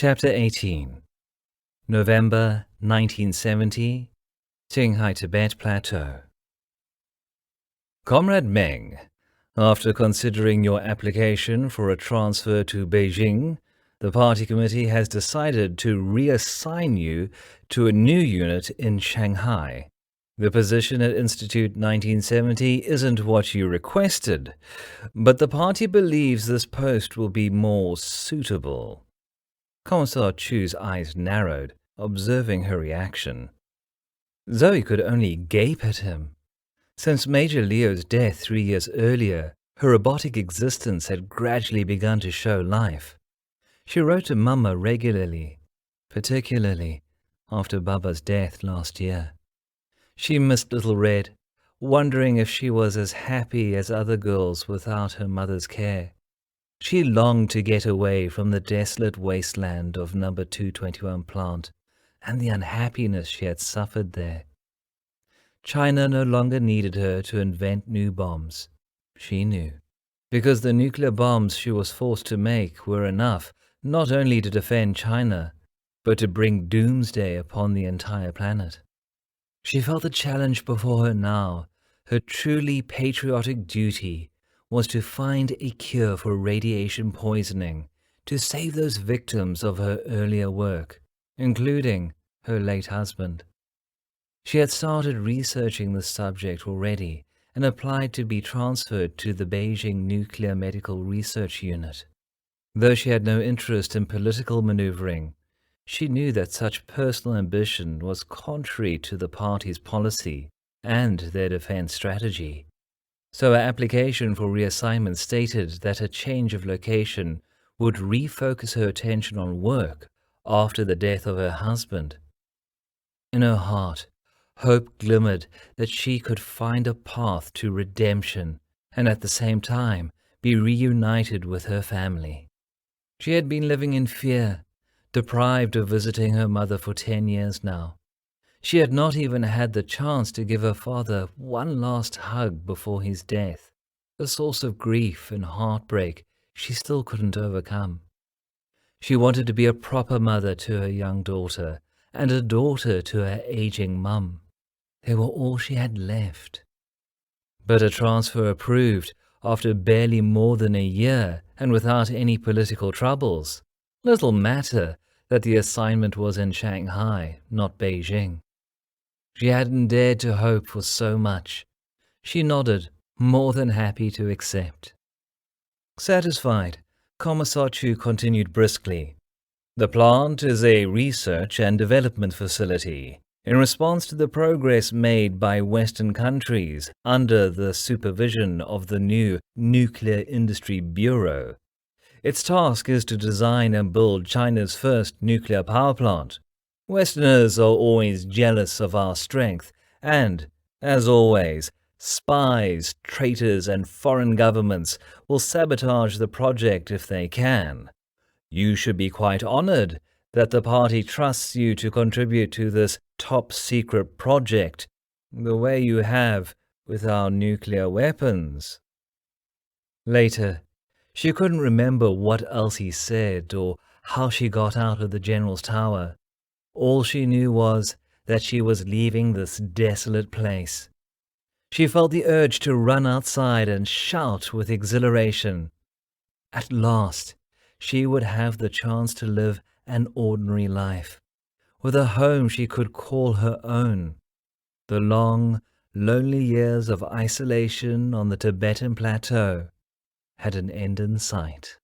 Chapter 18 November 1970 Qinghai-Tibet Plateau. Comrade Meng, after considering your application for a transfer to Beijing, the party committee has decided to reassign you to a new unit in Shanghai. The position at Institute 1970 isn't what you requested, but the party believes this post will be more suitable. Commissar Chu's eyes narrowed, observing her reaction. Zoe could only gape at him. Since Major Leo's death 3 years earlier, her robotic existence had gradually begun to show life. She wrote to Mama regularly, particularly after Baba's death last year. She missed Little Red, wondering if she was as happy as other girls without her mother's care. She longed to get away from the desolate wasteland of No.221 Plant and the unhappiness she had suffered there. China no longer needed her to invent new bombs. She knew, because the nuclear bombs she was forced to make were enough not only to defend China, but to bring doomsday upon the entire planet. She felt the challenge before her now. Her truly patriotic duty was to find a cure for radiation poisoning, to save those victims of her earlier work, including her late husband. She had started researching the subject already and applied to be transferred to the Beijing Nuclear Medical Research Unit. Though she had no interest in political maneuvering, she knew that such personal ambition was contrary to the party's policy and their defense strategy. So her application for reassignment stated that a change of location would refocus her attention on work after the death of her husband. In her heart, hope glimmered that she could find a path to redemption and at the same time be reunited with her family. She had been living in fear, deprived of visiting her mother for 10 years now. She had not even had the chance to give her father one last hug before his death, a source of grief and heartbreak she still couldn't overcome. She wanted to be a proper mother to her young daughter and a daughter to her aging mum. They were all she had left. But a transfer approved after barely more than a year and without any political troubles. Little matter that the assignment was in Shanghai, not Beijing. She hadn't dared to hope for so much. She nodded, more than happy to accept. Satisfied, Commissar Chu continued briskly. The plant is a research and development facility in response to the progress made by Western countries under the supervision of the new Nuclear Industry Bureau. Its task is to design and build China's first nuclear power plant. Westerners are always jealous of our strength and, as always, spies, traitors, and foreign governments will sabotage the project if they can. You should be quite honored that the party trusts you to contribute to this top-secret project, the way you have with our nuclear weapons. Later, she couldn't remember what else he said or how she got out of the general's tower. All she knew was that she was leaving this desolate place. She felt the urge to run outside and shout with exhilaration. At last, she would have the chance to live an ordinary life, with a home she could call her own. The long, lonely years of isolation on the Tibetan plateau had an end in sight.